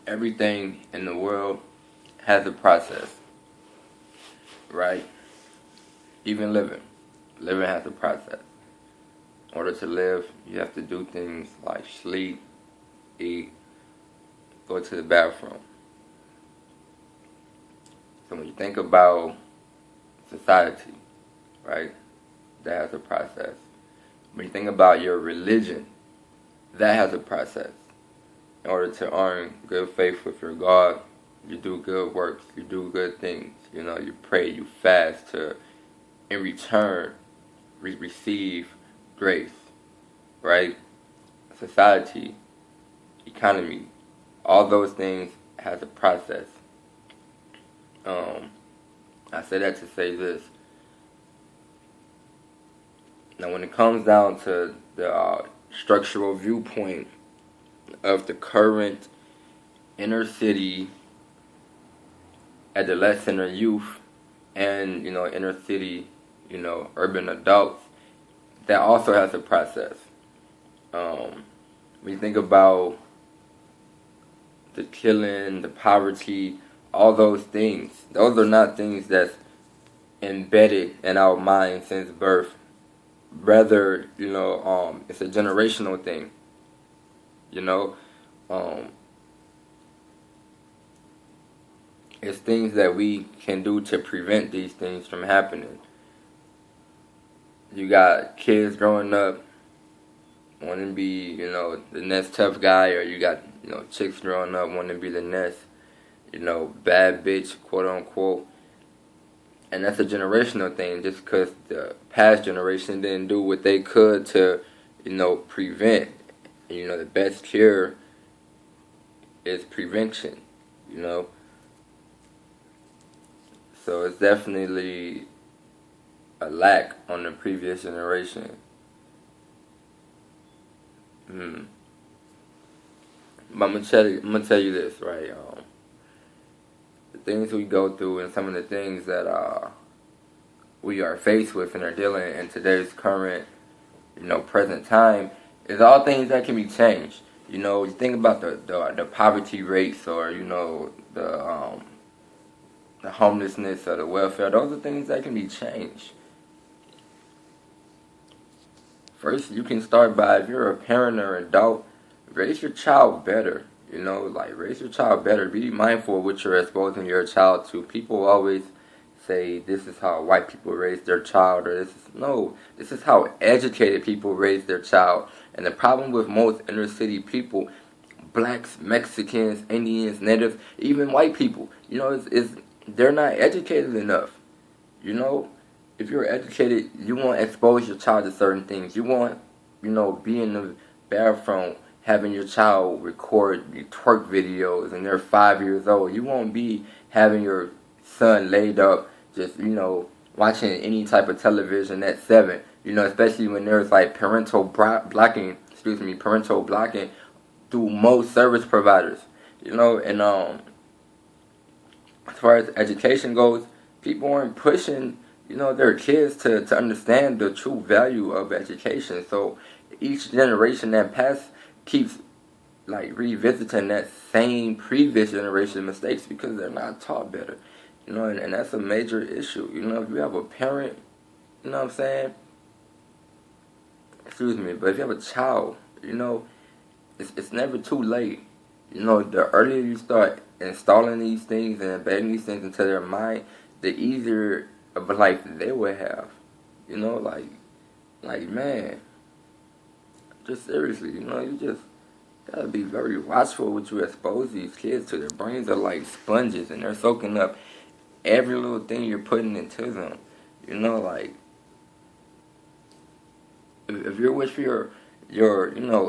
everything in the world has a process, right? Even living. Living has a process. In order to live, you have to do things like sleep, eat, go to the bathroom. So when you think about society, right, that has a process. When you think about your religion, that has a process. In order to earn good faith with your God, you do good works, you do good things. You pray, you fast to, in return, receive grace, right? Society, economy, all those things has a process. I say that to say this. Now, when it comes down to the structural viewpoint of the current inner city adolescent or youth and, inner city, urban adults, that also has a process. When you think about the killing, the poverty, all those things, those are not things that's embedded in our mind since birth. Rather, it's a generational thing. It's things that we can do to prevent these things from happening. You got kids growing up wanting to be, the next tough guy, or you got, chicks growing up wanting to be the next, bad bitch, quote unquote. And that's a generational thing, just because the past generation didn't do what they could to, prevent. The best cure is prevention, So it's definitely a lack on the previous generation. But I'm gonna tell you this, right? The things we go through and some of the things that we are faced with and are dealing in today's current, present time, is all things that can be changed. You think about the poverty rates, or the homelessness or the welfare. Those are things that can be changed. First, you can start by, if you're a parent or adult, raise your child better. Raise your child better. Be mindful of what you're exposing your child to. People always say this is how white people raise their child, or this is how educated people raise their child. And the problem with most inner city people, blacks, Mexicans, Indians, natives, even white people, is they're not educated enough. If you're educated, you won't expose your child to certain things. You won't, be in the bathroom having your child record twerk videos and they're 5 years old. You won't be having your son laid up just, watching any type of television at 7. Especially when there's like parental blocking through most service providers. And as far as education goes, people aren't pushing their kids to understand the true value of education. So each generation that passes keeps revisiting that same previous generation mistakes because they're not taught better. And that's a major issue. If you have a parent, what I'm saying? Excuse me, but if you have a child, it's never too late. The earlier you start installing these things and embedding these things into their mind, the easier of a life they will have. Man, just seriously, you just gotta be very watchful what you expose these kids to. Their brains are like sponges, and they're soaking up every little thing you're putting into them. If you're with your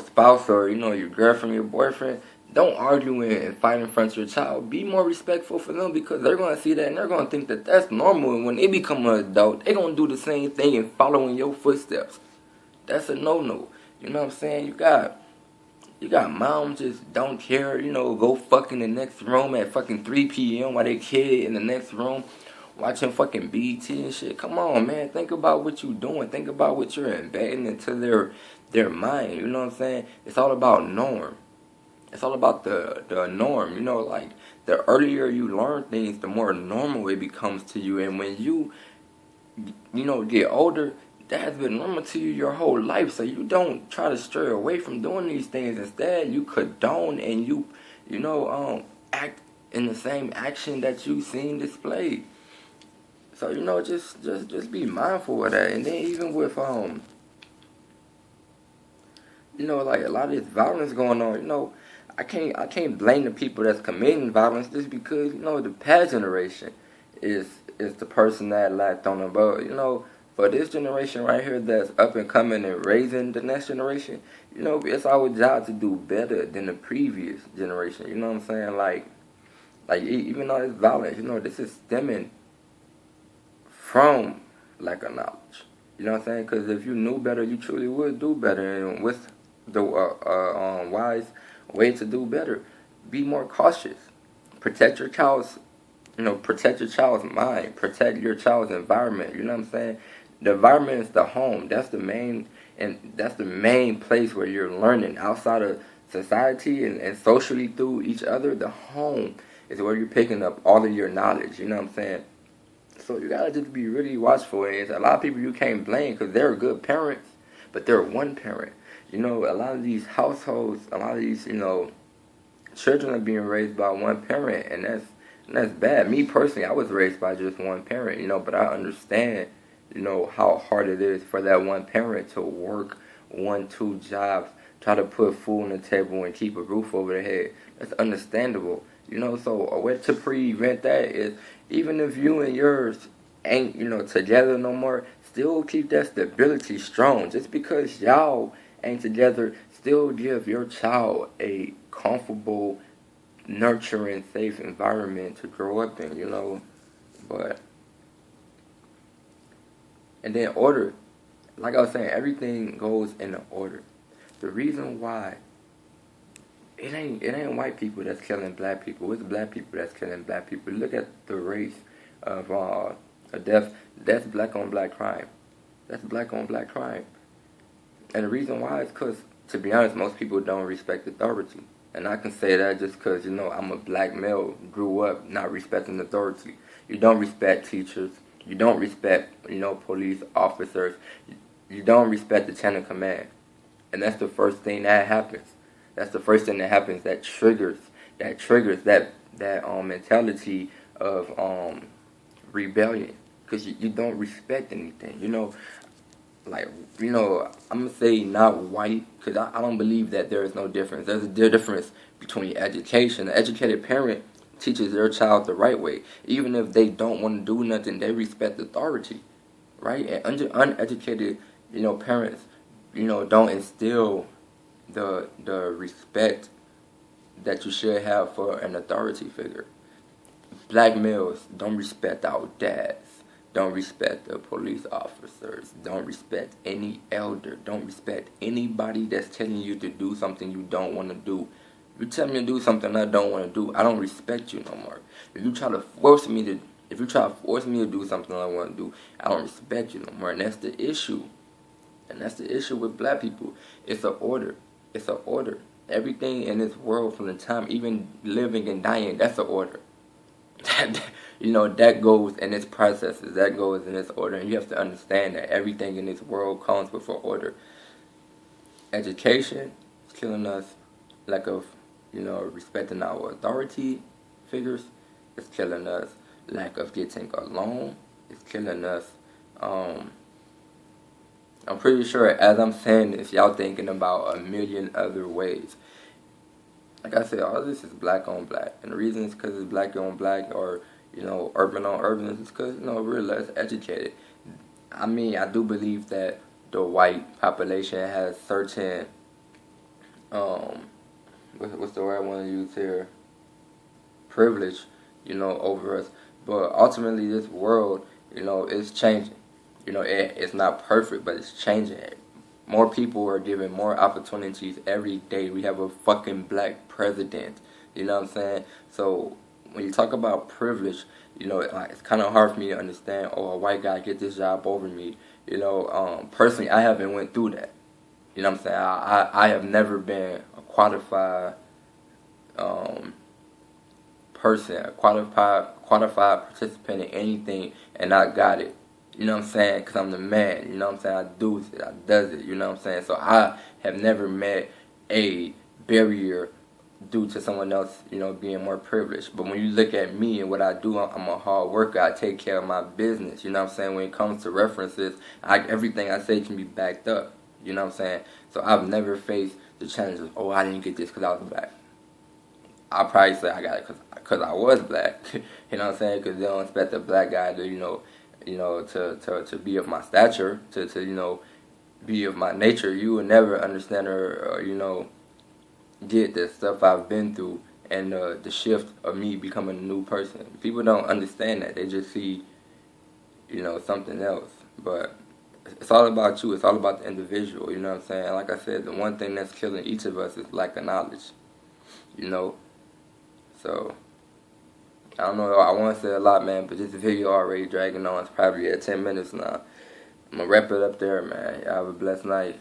spouse, or your girlfriend, your boyfriend, don't argue and fight in front of your child. Be more respectful for them, because they're going to see that and they're going to think that that's normal. And when they become an adult, they're going to do the same thing and follow in your footsteps. That's a no-no. You know what I'm saying? You got moms just don't care, go fuck in the next room at fucking 3 p.m. while they kid in the next room watching fucking BT and shit. Come on, man. Think about what you're doing. Think about what you're embedding into their mind. You know what I'm saying? It's all about norm. It's all about the norm. You know, like the earlier you learn things, the more normal it becomes to you. And when you get older, that has been normal to you your whole life. So you don't try to stray away from doing these things. Instead, you condone and act in the same action that you seen displayed. So just be mindful of that. And then even with like a lot of this violence going on, I can't blame the people that's committing violence just because the past generation is the person that lacked on them. But for this generation right here that's up and coming and raising the next generation, it's our job to do better than the previous generation. You know what I'm saying? Even though it's violence, this is stemming from lack of knowledge. You know what I'm saying? Because if you knew better, you truly would do better. And with the wise way to do better, be more cautious. Protect your child's, protect your child's mind. Protect your child's environment. You know what I'm saying? The environment is the home. That's the main place where you're learning outside of society and socially through each other. The home is where you're picking up all of your knowledge. You know what I'm saying? So you gotta just be really watchful. And a lot of people you can't blame because they're good parents, but they're one parent. A lot of these households, a lot of these, children are being raised by one parent, and that's bad. Me personally, I was raised by just one parent, but I understand, how hard it is for that one parent to work 1, 2 jobs, try to put food on the table and keep a roof over their head. That's understandable. So a way to prevent that is even if you and yours ain't, together no more, still keep that stability strong. Just because y'all ain't together, still give your child a comfortable, nurturing, safe environment to grow up in. But, and then order. Like I was saying, everything goes in order. The reason why it ain't white people that's killing black people. It's black people that's killing black people. Look at the race of a death. That's black on black crime. That's black on black crime. And the reason why is because, to be honest, most people don't respect authority. And I can say that just because, I'm a black male, grew up not respecting authority. You don't respect teachers. You don't respect, police officers. You don't respect the chain of command. And that's the first thing that happens. That's the first thing that happens that triggers that mentality of rebellion, because you don't respect anything. I'm gonna say not white, because I don't believe that there is no difference. There's a difference between education. An educated parent teaches their child the right way, even if they don't want to do nothing. They respect authority, right? And uneducated, parents, don't instill the respect that you should have for an authority figure. Black males don't respect our dads, don't respect the police officers, don't respect any elder, don't respect anybody that's telling you to do something you don't want to do. If you tell me to do something I don't want to do, I don't respect you no more. If you try to force me to do something I want to do, I don't respect you no more. And that's the issue. And that's the issue with black people. It's an order. It's an order. Everything in this world, from the time even living and dying, that's an order. That goes in its processes. That goes in its order. And you have to understand that everything in this world comes with an order. Education is killing us. Lack of, respecting our authority figures. It's killing us. Lack of getting along. It's killing us. I'm pretty sure as I'm saying this, y'all thinking about a million other ways. Like I said, all this is black on black. And the reason is because it's black on black, or, urban on urban, is because, we're less educated. I mean, I do believe that the white population has certain, what's the word I want to use here? Privilege, over us. But ultimately, this world, is changing. It's not perfect, but it's changing. More people are given more opportunities every day. We have a fucking black president. You know what I'm saying? So when you talk about privilege, it's kind of hard for me to understand. Oh, a white guy get this job over me. Personally, I haven't went through that. You know what I'm saying? I have never been qualified um, person, a qualified participant in anything, and I got it. You know what I'm saying? Because I'm the man. You know what I'm saying? I do it. I does it. You know what I'm saying? So I have never met a barrier due to someone else, being more privileged. But when you look at me and what I do, I'm a hard worker. I take care of my business. You know what I'm saying? When it comes to references, everything I say can be backed up. You know what I'm saying? So I've never faced the challenge of, oh, I didn't get this because I was black. I'll probably say I got it because I was black. You know what I'm saying? Because they don't expect a black guy to, to be of my stature, to be of my nature. You will never understand or get the stuff I've been through and the shift of me becoming a new person. People don't understand that. They just see, something else. But it's all about you. It's all about the individual. You know what I'm saying? Like I said, the one thing that's killing each of us is lack of knowledge. So, I don't know. I want to say a lot, man, but this video already dragging on. It's probably at 10 minutes now. I'm going to wrap it up there, man. Y'all have a blessed night.